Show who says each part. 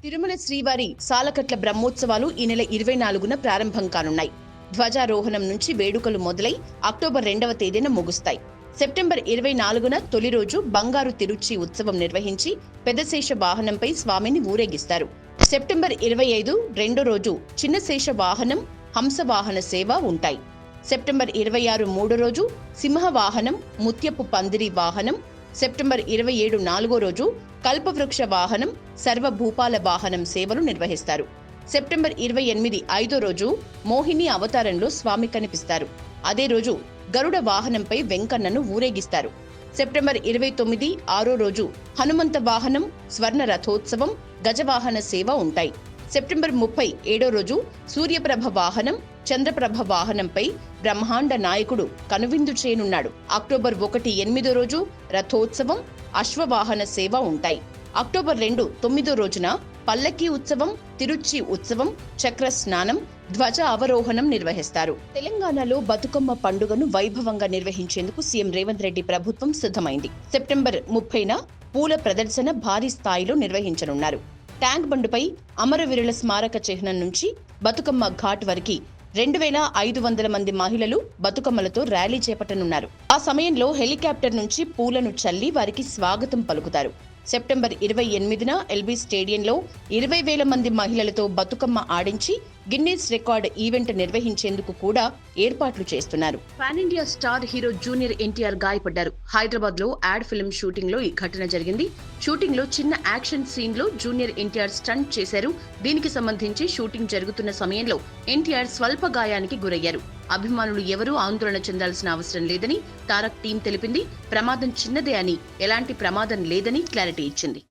Speaker 1: తిరుమల శ్రీవారి సాలకట్ల బ్రహ్మోత్సవాలు ఈ నెల 24న ప్రారంభం కానున్నాయి. ధ్వజారోహణం నుంచి వేడుకలు మొదలై అక్టోబర్ 2వ తేదీన ముగుస్తాయి. సెప్టెంబర్ 24న తొలి రోజు బంగారు తిరుచి ఉత్సవం నిర్వహించి పెద్దశేష వాహనంపై స్వామిని ఊరేగిస్తారు. సెప్టెంబర్ 25 రెండో రోజు చిన్నశేష వాహనం, హంస వాహన సేవ ఉంటాయి. సెప్టెంబర్ 26 మూడో రోజు సింహ వాహనం, ముత్యపు పందిరి వాహనం. సెప్టెంబర్ 27 నాలుగో రోజు కల్పవృక్ష వాహనం, సర్వభూపాల వాహనం సేవలు నిర్వహిస్తారు. సెప్టెంబర్ 28 ఐదో రోజు మోహిని అవతారంలో స్వామి కనిపిస్తారు. అదే రోజు గరుడ వాహనంపై వెంకన్నను ఊరేగిస్తారు. సెప్టెంబర్ 29 ఆరో రోజు హనుమంత వాహనం, స్వర్ణ రథోత్సవం, గజవాహన సేవ ఉంటాయి. సెప్టెంబర్ 30 ఏడో రోజు సూర్యప్రభ వాహనం, చంద్రప్రభ వాహనంపై బ్రహ్మాండ నాయకుడు కనువిందు చేయనున్నాడు. అక్టోబర్ 1 8దో రోజు రథోత్సవం, అశ్వవాహన సేవ ఉంటాయి. అక్టోబర్ 2 9దో రోజున పల్లకీ ఉత్సవం, తిరుచి ఉత్సవం, చక్ర స్నానం, ధ్వజ అవరోహణం నిర్వహిస్తారు. తెలంగాణలో బతుకమ్మ పండుగను వైభవంగా నిర్వహించేందుకు సీఎం రేవంత్ రెడ్డి ప్రభుత్వం సిద్ధమైంది. సెప్టెంబర్ 30న పూల ప్రదర్శన భారీ స్థాయిలో నిర్వహించనున్నారు. ట్యాంక్ బండుపై అమరవీరుల స్మారక చిహ్నం నుంచి బతుకమ్మ ఘాట్ వరకు 2500 మంది మహిళలు బతుకమ్మలతో ర్యాలీ చేపట్టనున్నారు. ఆ సమయంలో హెలికాప్టర్ నుంచి పూలను చల్లి వారికి స్వాగతం పలుకుతారు. సెప్టెంబర్ 28న ఎల్బీ స్టేడియంలో 20,000 మంది మహిళలతో బతుకమ్మ ఆడించి గిన్నీస్ రికార్డ్ ఈవెంట్ నిర్వహించేందుకు కూడా ఏర్పాట్లు చేస్తున్నారు. Pan India star hero junior NTR గాయపడ్డారు. హైదరాబాద్ లో యాడ్ ఫిల్మ్ షూటింగ్ లో ఈ ఘటన జరిగింది. షూటింగ్ లో చిన్న యాక్షన్ సీన్ లో జూనియర్ ఎన్టీఆర్ స్టంట్ చేశారు. దీనికి సంబంధించి షూటింగ్ జరుగుతున్న సమయంలో ఎన్టీఆర్ స్వల్ప గాయానికి గురయ్యారు. అభిమానులు ఎవరూ ఆందోళన చెందాల్సిన అవసరం లేదని తారక్ టీం తెలిపింది. ప్రమాదం చిన్నదే అని, ఎలాంటి ప్రమాదం లేదని క్లారిటీ ఇచ్చింది.